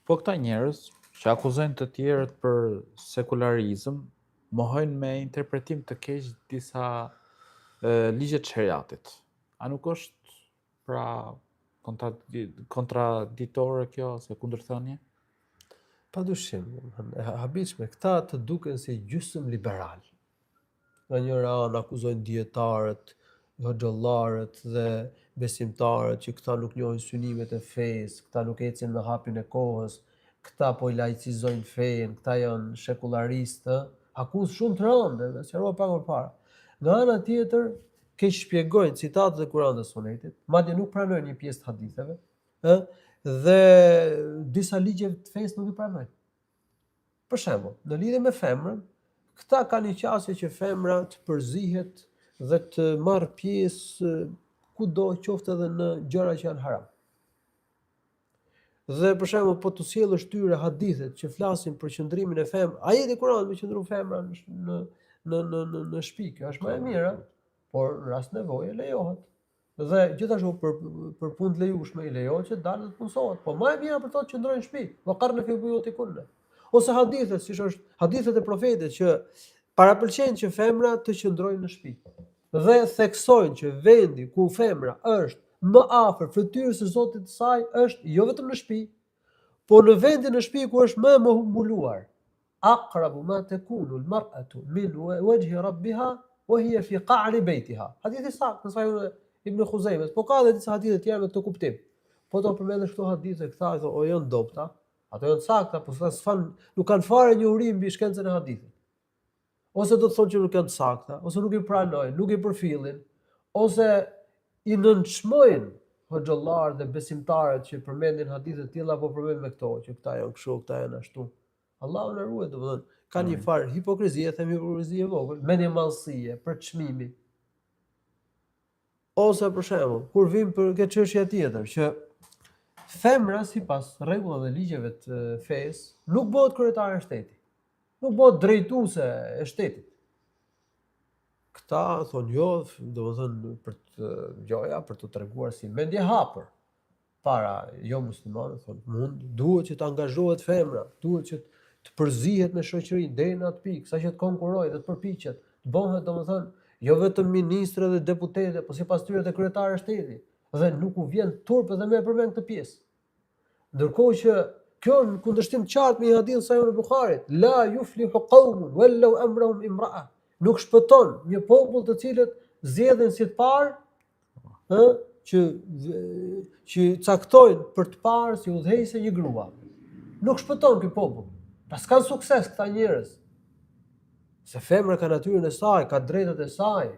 Po këta njerëz që akuzojnë të tjerët për sekularizëm, mohojnë me interpretim të keq disa ligje të shariatit. A nuk është pra kontraditore kjo ose kundërthënie? Padyshim, e habitshme, këta të duken si gjysmë liberal. Nga njëra anë akuzojnë dietarët, hoxhallarët dhe besimtarët që këta nuk njohin synimet e fesë, këta nuk ecin me hapin e kohës, këta po i laicizojnë fenë, këta janë shekularistë, akuzë shumë të rënda, dhe sqarova pak më parë. Nga ana tjetër, keq shpjegojnë citatët e Kuranit dhe Sunetit, madje nuk pranojnë një pjesë të haditheve, dhe disa ligje të fesë nuk i pranojnë. Për shembull, në lidhje me femrën, këta kanë një qasje që femra të përzihet dhe të marrë pjesë kudo qoftë edhe në gjëra që janë haram. Dhe për shembull, po të sjellësh tyre hadithet që flasin për qëndrimin e femrës, ajeti i Kuranit me qëndru femra në shtëpi, kjo është më e mira, por në rast nevoje lejohet. Dhe gjithashtu për punë të lejushme i lejohet që dalë të punësohet, po më e mira për to të qëndrojnë në shtëpi, waqarna fi buyutikunna. Ose hadithet, siç është hadithet e profetit që parapëlqejnë që femra të qëndrojnë në shtëpi. Dhe theksojnë që vendi ku femra është më afër fytyrës së Zotit të saj është jo vetëm në shtëpi, por në vendin në shtëpi ku është më e humbuluar. Aqrabu ma takunu al-mar'atu min wajhi rabbiha wa hiya fi qa'ri baytiha. Hadithi saktë në Sahih Ibn Khuzejmes, po ka edhe disa hadithe të tjera me këtë kuptim. Po do përmendesh këto hadithe, këta o janë dobta, ato janë sakta, po nuk kanë fare njohuri mbi shkencën e hadithit. Ose do të thonë që nuk janë sakta, ose nuk i pranojnë, nuk i përfillin, ose i nënçmojnë hoxhallarët dhe besimtarët që përmendin hadithe të tilla, apo përmendin me këto që këta janë kështu, këta janë ashtu. Allahu na ruaj, domethënë, ka një farë hipokrizie, them hipokrizie e vogël, mendjemallësie, për çmimi. Ose për shembull, kur vim për këtë çështje tjetër, që femra sipas rregullave dhe ligjeve të fesë nuk bëhet kryetare e shtetit. Nuk bëhet drejtuese e shtetit. Këta thonë jo, domethënë për të të treguar si mendje hapur para jo muslimanëve, thonë duhet që të angazhohet femra, duhet që të përzihet me shoqërinë deri në atë pikë, saqë të konkurrojë dhe të përpiqet, të bëhet domethënë jo vetëm ministre dhe deputete, po sipas tyre të kryetare e shtetit, dhe nuk u vjen turp edhe me përmend këtë pjesë. Ndërkohë që kjo në kundërshtim të qartë me hadithin Sahih al-Bukharit, la yuflihu qaumun wallau amrahum imra'a. Nuk shpëton një popull të cilët zgjedhin si të parë, që caktojnë për të parë si udhëheqëse një grua. Nuk shpëton ky popull. Pas kanë sukses këta njerëz. Se femra ka natyrën e saj, ka drejtat e saj.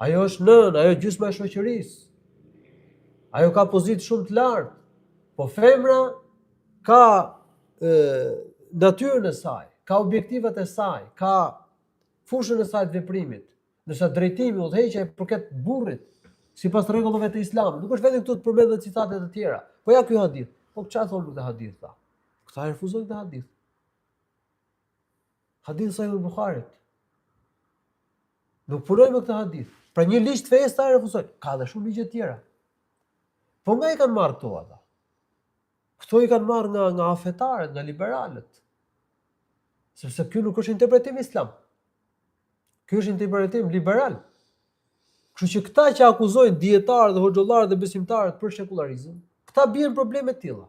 Ajo është nënë, ajo gjysma e shoqërisë. Ajo ka pozitë shumë të lartë. Po femra ka natyrën e saj, ka objektivat e saj, ka fushën e saj të veprimit. Ndërsa drejtimi, udhëheqja përket burrit, sipas rregullave të Islamit. Nuk është vetëm këtu të përmendën citate të tjera. Po ja ky hadith. Po çfarë thonë këtë hadith ta? Këta refuzojnë këtë hadith. Hadith Sahih al-Bukharit. Nuk punojnë me këtë hadith. Pra një ligj të fesë ta refuzojnë. Ka dhe shumë ligje të tjera. Po nga i kanë marrë këto ata? Këto i kanë marrë nga afetarët, nga liberalët. Sepse ky nuk është interpretim islam. Ky është interpretim liberal. Kështu që këta që akuzojnë dietarët dhe hoxhallarët dhe besimtarët për sekularizëm, këta bien probleme të tilla.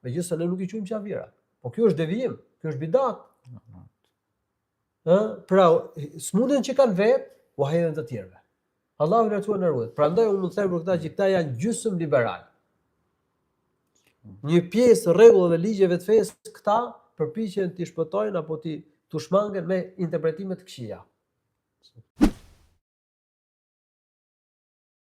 Megjithëse ne nuk i quajmë qafira. Po kjo është devijim, kjo është bidat. Pra, smundjen që kanë vetë, u hedhin të tjerëve. Allahu na ruaj, na ruaj. Prandaj unë them për këta që këta janë gjysmë liberal. Një pjesë rregullave dhe ligjeve të fesë këta përpiqen t'i shpëtojnë apo t'i shmangen me interpretime të këqija.